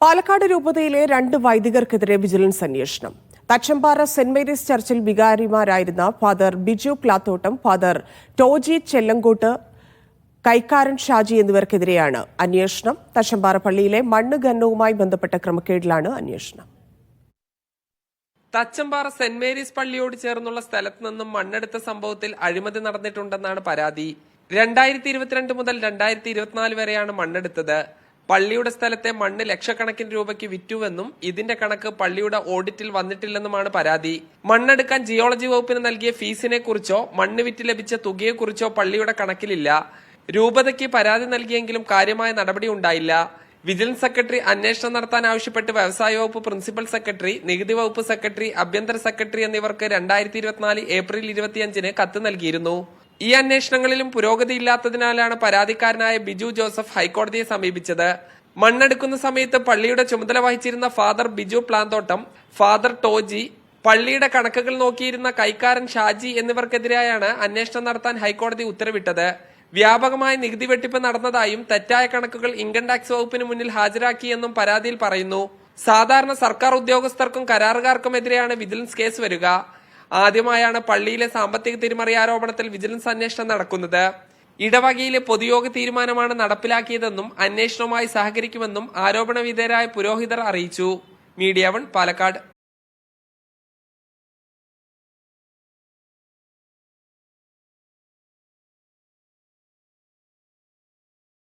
പാലക്കാട് രൂപതയിലെ 2 വൈദികർക്കെതിരെ വിജിലൻസ് അന്വേഷണം. Thachampara saint Mary's ചർച്ചിൽ വികാരിമാരായിരുന്ന father Biju Plathottam, father Toji Chellankottu, കൈക്കാരൻ Shaji എന്നിവർക്കെതിരെയാണ് അന്വേഷണം. തച്ചമ്പാറ പള്ളിയിലെ മണ്ണ് ഖനനവുമായി ബന്ധപ്പെട്ട ക്രമക്കേടിലാണ് അന്വേഷണം. തച്ചമ്പാറ സെന്റ് മേരീസ് പള്ളിയോട് ചേർന്നുള്ള സ്ഥലത്ത് നിന്നും മണ്ണെടുത്ത സംഭവത്തിൽ അഴിമതി നടന്നിട്ടുണ്ടെന്നാണ് പരാതി. 2022 മുതൽ 2024 വരെയാണ് മണ്ണെടുത്തത്. പള്ളിയുടെ സ്ഥലത്തെ മണ്ണ് ലക്ഷക്കണക്കിന് രൂപയ്ക്ക് വിറ്റുവെന്നും ഇതിന്റെ കണക്ക് പള്ളിയുടെ ഓഡിറ്റിൽ വന്നിട്ടില്ലെന്നുമാണ് പരാതി. മണ്ണെടുക്കാൻ ജിയോളജി വകുപ്പിന് നൽകിയ ഫീസിനെ കുറിച്ചോ മണ്ണ് വിറ്റ് ലഭിച്ച തുകയെക്കുറിച്ചോ പള്ളിയുടെ കണക്കിലില്ല. രൂപതയ്ക്ക് പരാതി നൽകിയെങ്കിലും കാര്യമായ നടപടി ഉണ്ടായില്ല. വിജിലൻസ് സെക്രട്ടറി അന്വേഷണം നടത്താൻ ആവശ്യപ്പെട്ട് വ്യവസായ വകുപ്പ് പ്രിൻസിപ്പൽ സെക്രട്ടറി, നികുതി വകുപ്പ് സെക്രട്ടറി, ആഭ്യന്തര സെക്രട്ടറി എന്നിവർക്ക് 2024 ഏപ്രിൽ 25-ന് കത്ത് നൽകിയിരുന്നു. ഈ അന്വേഷണങ്ങളിലും പുരോഗതിയില്ലാത്തതിനാലാണ് പരാതിക്കാരനായ ബിജു ജോസഫ് ഹൈക്കോടതിയെ സമീപിച്ചത്. മണ്ണെടുക്കുന്ന സമയത്ത് പള്ളിയുടെ ചുമതല വഹിച്ചിരുന്ന ഫാദർ ബിജു പ്ലാന്തോട്ടം, ഫാദർ ടോജി, പള്ളിയുടെ കണക്കുകൾ നോക്കിയിരുന്ന കൈക്കാരൻ ഷാജി എന്നിവർക്കെതിരെയാണ് അന്വേഷണം നടത്താൻ ഹൈക്കോടതി ഉത്തരവിട്ടത്. വ്യാപകമായ നികുതി വെട്ടിപ്പ് നടന്നതായും തെറ്റായ കണക്കുകൾ ഇൻകം ടാക്സ് വകുപ്പിന് മുന്നിൽ ഹാജരാക്കിയെന്നും പരാതിയിൽ പറയുന്നു. സാധാരണ സർക്കാർ ഉദ്യോഗസ്ഥർക്കും കരാറുകാർക്കുമെതിരെയാണ് വിജിലൻസ് കേസ് വരിക. ആദ്യമായാണ് പള്ളിയിലെ സാമ്പത്തിക തിരിമറി ആരോപണത്തിൽ വിജിലൻസ് അന്വേഷണം നടക്കുന്നത്. ഇടവകയിലെ പൊതുയോഗ തീരുമാനമാണ് നടപ്പിലാക്കിയതെന്നും അന്വേഷണവുമായി സഹകരിക്കുമെന്നും ആരോപണ വിധേയരായ പുരോഹിതർ അറിയിച്ചു. മീഡിയ 1 പാലക്കാട്.